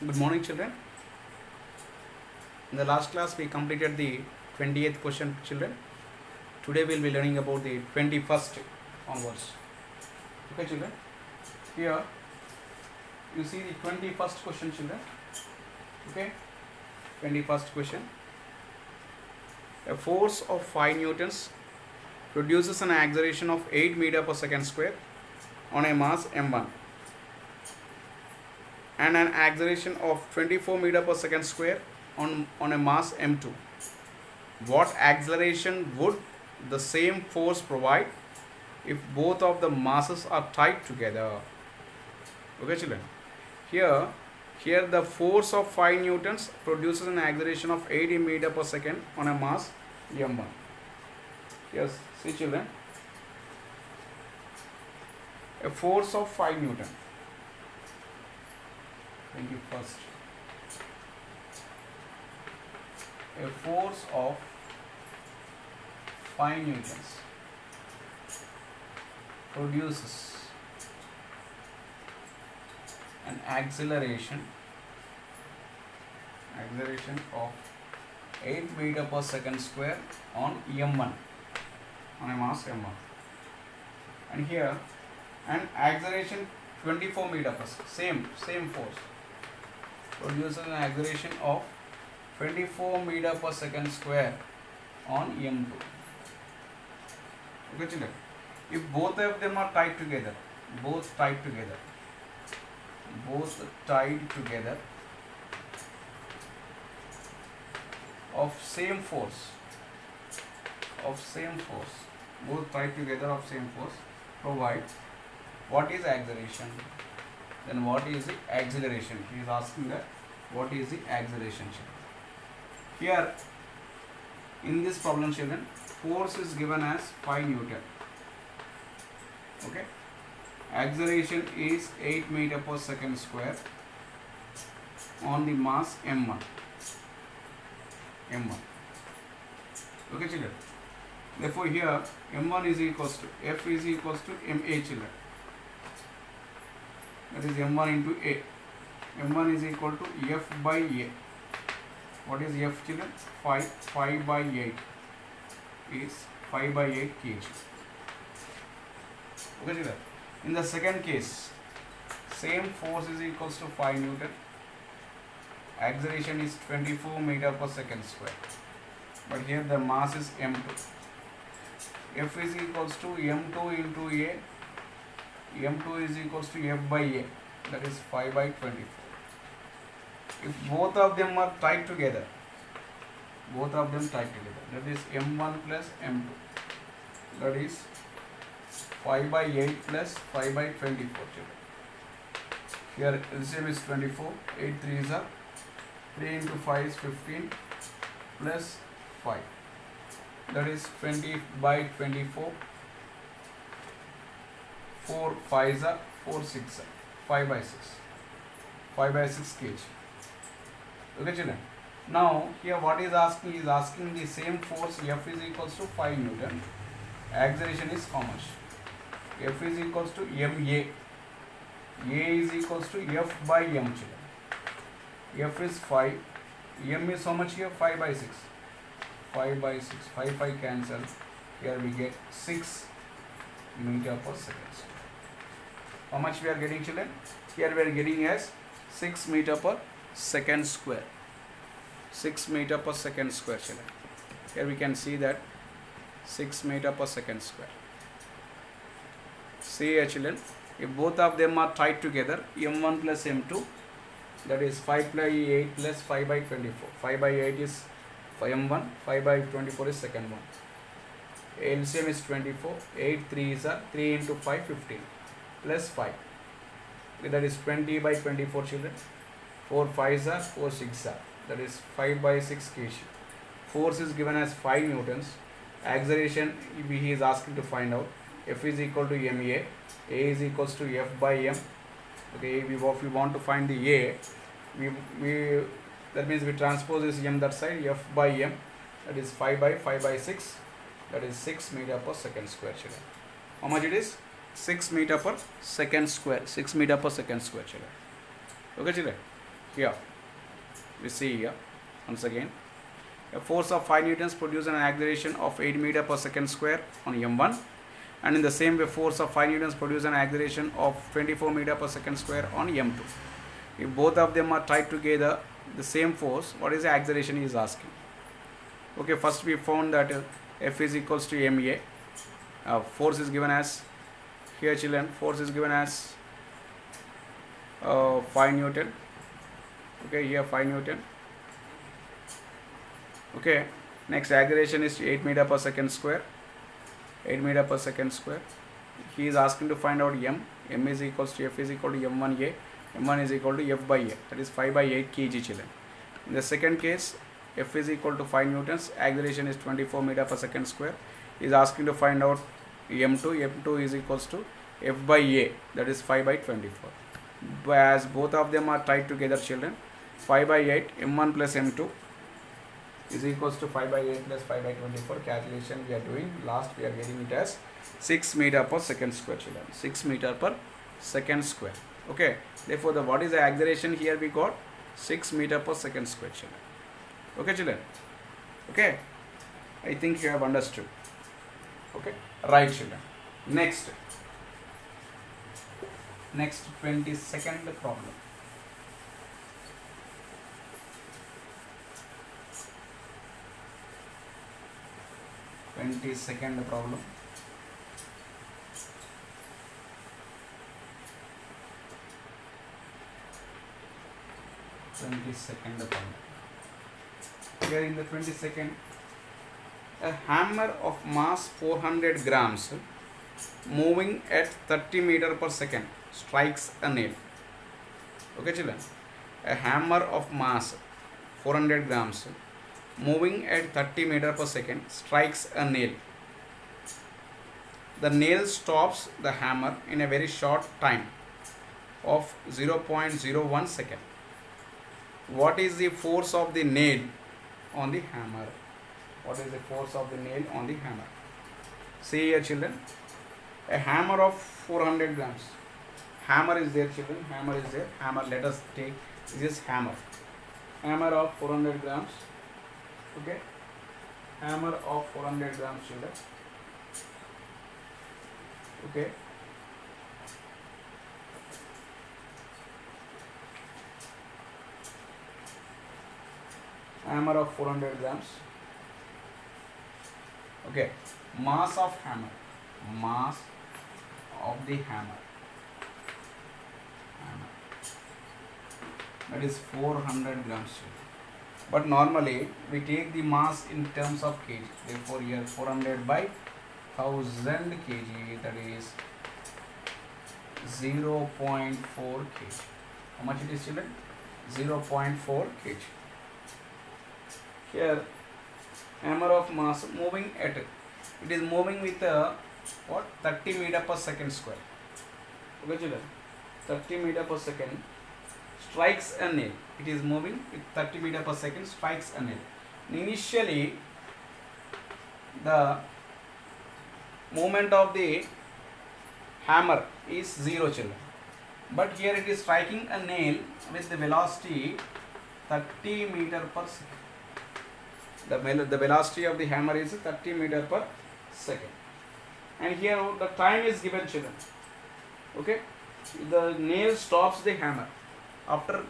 Good morning, children. In the last class, we completed the 20th question, children. Today, we'll be learning about the 21st onwards. Okay, children. Here, you see the 21st question, children. Okay, 21st question. A force of 5 newtons produces an acceleration of 8 meter per second square on a mass m1 and an acceleration of 24 meter per second square on a mass m2. What acceleration would the same force provide if both of the masses are tied together? Okay, children. Here the force of 5 newtons produces an acceleration of 80 meter per second on a mass m1. Yes, see, children. A force of 5 newton. 21st. A force of 5 newtons produces an acceleration of 8 meter per second square on m1, on a mass m1, and here an acceleration 24 meter per second, same force produces an acceleration of 24 meter per second square on m2. Okay, children. If both of them are tied together, of same force, provide what is acceleration, then what is the acceleration? He is asking that what is the acceleration, children. Here in this problem, children, force is given as 5 newton. Okay, acceleration is 8 meter per second square on the mass m1. Okay, children. Therefore here m1 is equals to F is equals to ma, children. That is m1 into a. m1 is equal to F by a. What is F, children? 5 by 8 is 5 by 8 kg. Okay, children. In the second case, same force is equals to 5 newton. Acceleration is 24 meter per second square. But here the mass is m2. F is equals to m2 into a. m2 is equals to F by a. That is 5 by 24. If both of them are tied together, that is m1 plus m2, that is 5 by 8 plus 5 by 24, children. Here LCM is 24, 8 3s are 3 into 5 is 15 plus 5, that is 20 by 24, 4 5s are 4 6 are 5 by 6 kg. Okay, children. Now here what is asking? Is asking the same force F is equals to 5 newton. Acceleration is how much? F is equals to ma. A is equals to F by m, children. F is 5. M is how much here? 5 by 6. 5 cancel. Here we get 6 meter per second. How much we are getting, children? Here we are getting as 6 meter per second square. 6 meter per second square, children. Here we can see that 6 meter per second square. See here, children, if both of them are tied together, m1 plus m2, that is 5 by 8 plus 5 by 24. 5 by 8 is m1, 5 by 24 is second one. LCM is 24, 8 3s are 3 into 5 15 plus 5. That is 20 by 24, children. 4 5s are 4 6 are, that is 5 by 6 kg. Force is given as 5 newtons. Acceleration he is asking to find out. F is equal to ma. A is equals to F by m. Okay, if we want to find the a, we that means we transpose this m that side, F by m, that is 5 by 6, that is 6 meter per second square, children. How much it is? 6 meter per second square. 6 meter per second square, children. Okay, children. Here we see here once again a force of 5 newtons produces an acceleration of 8 meter per second square on m1, and in the same way force of 5 newtons produces an acceleration of 24 meter per second square on m2. If both of them are tied together the same force, what is the acceleration he is asking. Okay, first we found that F is equals to ma. Force is given as, here children, force is given as 5 Newton. Okay, here 5 Newton. Okay, next acceleration is 8 meter per second square. 8 meter per second square. He is asking to find out m. M is equals to F is equal to m1a. m1 is equal to F by a. That is 5 by 8 kg children. In the second case, F is equal to 5 newtons. Acceleration is 24 meter per second square. He is asking to find out m2. m2 is equals to F by a. That is 5 by 24. As both of them are tied together children, 5 by 8 m1 plus m2 is equals to 5 by 8 plus 5 by 24. Calculation we are doing. Last we are getting it as 6 meter per second square children. 6 meter per second square. Okay. Therefore, what is the acceleration here we got? 6 meter per second square children. Okay children. Okay. I think you have understood. Okay. Right children. Next 22nd problem. Second problem. Here in the 22nd, a hammer of mass 400 grams moving at 30 meter per second strikes a nail. Okay children, a hammer of mass 400 grams moving at 30 meter per second strikes a nail. The nail stops the hammer in a very short time of 0.01 second. What is the force of the nail on the hammer? What is the force of the nail on the hammer? See here children, a hammer of 400 grams. Hammer is there children, hammer is there. Hammer, let us take this hammer. Hammer of 400 grams. Okay, hammer of 400 grams children. Okay, hammer of 400 grams. Okay, mass of hammer, mass of the hammer, that is 400 grams. But normally we take the mass in terms of kg. Therefore here 400 by 1000 kg, that is 0.4 kg. How much it is children? 0.4 kg. Here hammer of mass moving at, it is moving with what? 30 meter per second square. Okay children, 30 meter per second strikes a nail. It is moving with 30 meter per second, strikes a nail. Initially the movement of the hammer is 0 children, but here it is striking a nail with the velocity 30 meter per second. The velocity of the hammer is 30 meter per second, and here the time is given children. Okay, the nail stops the hammer. After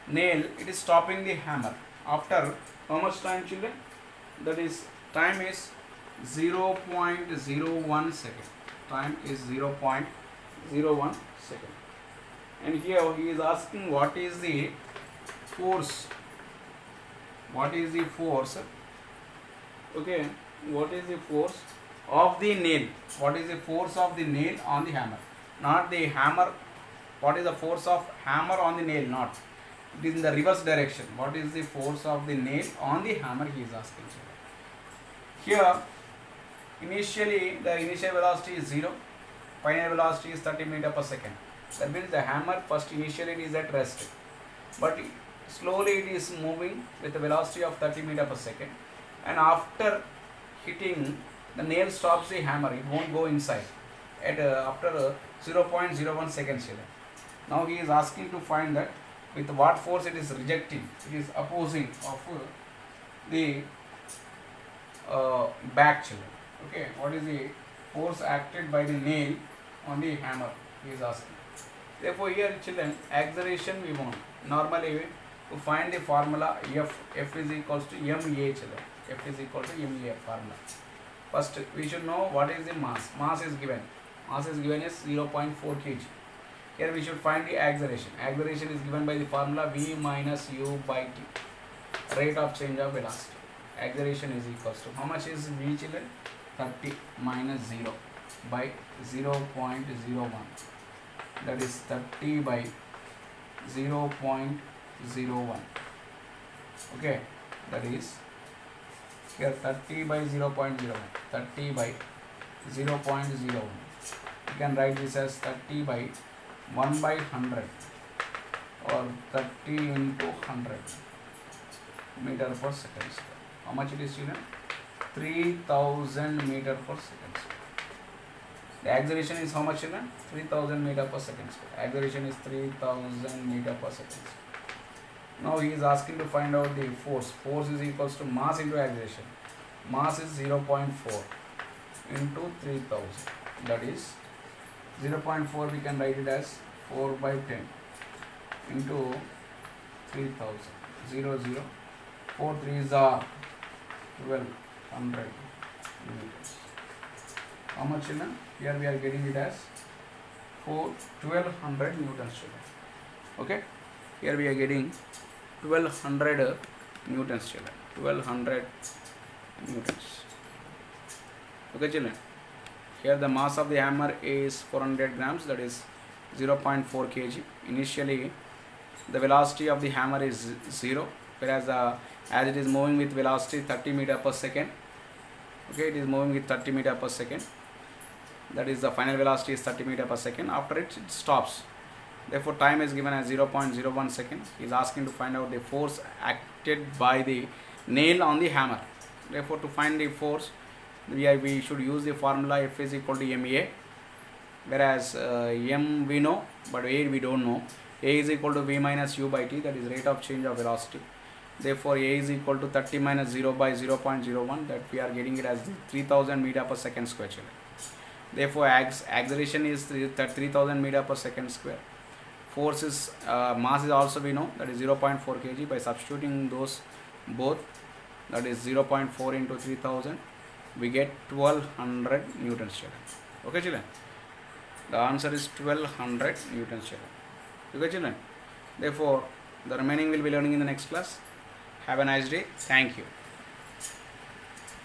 nail, it is stopping the hammer. After how much time children? That is, time is 0.01 second. Time is 0.01 second. And here he is asking what is the force. What is the force? Okay, what is the force of the nail? What is the force of the nail on the hammer? Not the hammer. What is the force of hammer on the nail? Not. It is in the reverse direction. What is the force of the nail on the hammer? He is asking. Here, initially the initial velocity is 0. Final velocity is 30 meter per second. That means the hammer first initially it is at rest, but slowly it is moving with a velocity of 30 meter per second, and after hitting, the nail stops the hammer. It won't go inside at after 0.01 seconds. Now he is asking to find that with what force it is rejecting, it is opposing of the back children. Okay, what is the force acted by the nail on the hammer, he is asking. Therefore here children, acceleration we want. Normally to find the formula F is equals to ma children. F is equal to ma formula. First we should know what is the mass. Mass is given. Mass is given as 0.4 kg. Here we should find the acceleration. Acceleration is given by the formula V minus U by T. Rate of change of velocity. Acceleration is equals to, how much is V children? 30 minus 0 by 0.01. That is 30 by 0.01. Okay, that is here 30 by 0.01. 30 by 0.01. You can write this as 30 by 1 by 100 or 30 into 100 meter per second square. How much it is, children? 3000 meter per second square. The acceleration is how much, children? 3000 meter per second square. Acceleration is 3000 meter per second square. Now he is asking to find out the force. Force is equals to mass into acceleration. Mass is 0.4 into 3000. That is 0.4, we can write it as 4 by 10 into 3000. 0, 0. 4 3s are 1200 meters. How much, children? Here we are getting it as 1200 newtons, children. Okay? Here we are getting 1200 newtons, children. 1200 newtons. Okay, children? Here the mass of the hammer is 400 grams, that is 0.4 kg. Initially the velocity of the hammer is 0, whereas as it is moving with velocity 30 meter per second. Okay, it is moving with 30 meter per second. That is the final velocity is 30 meter per second. After it stops. Therefore time is given as 0.01 second. He is asking to find out the force acted by the nail on the hammer. Therefore to find the force, we should use the formula F is equal to ma, whereas m we know but a we don't know. A is equal to V minus U by T, that is rate of change of velocity. Therefore a is equal to 30 minus 0 by 0.01, that we are getting it as 3000 meter per second square. Therefore acceleration is 3000 meter per second square. Force is mass is also we know, that is 0.4 kg. By substituting those both, that is 0.4 into 3000, we get 1200 newtons, children. Okay, children? The answer is 1200 newtons, children. Okay, children? Therefore the remaining will be learning in the next class. Have a nice day. Thank you.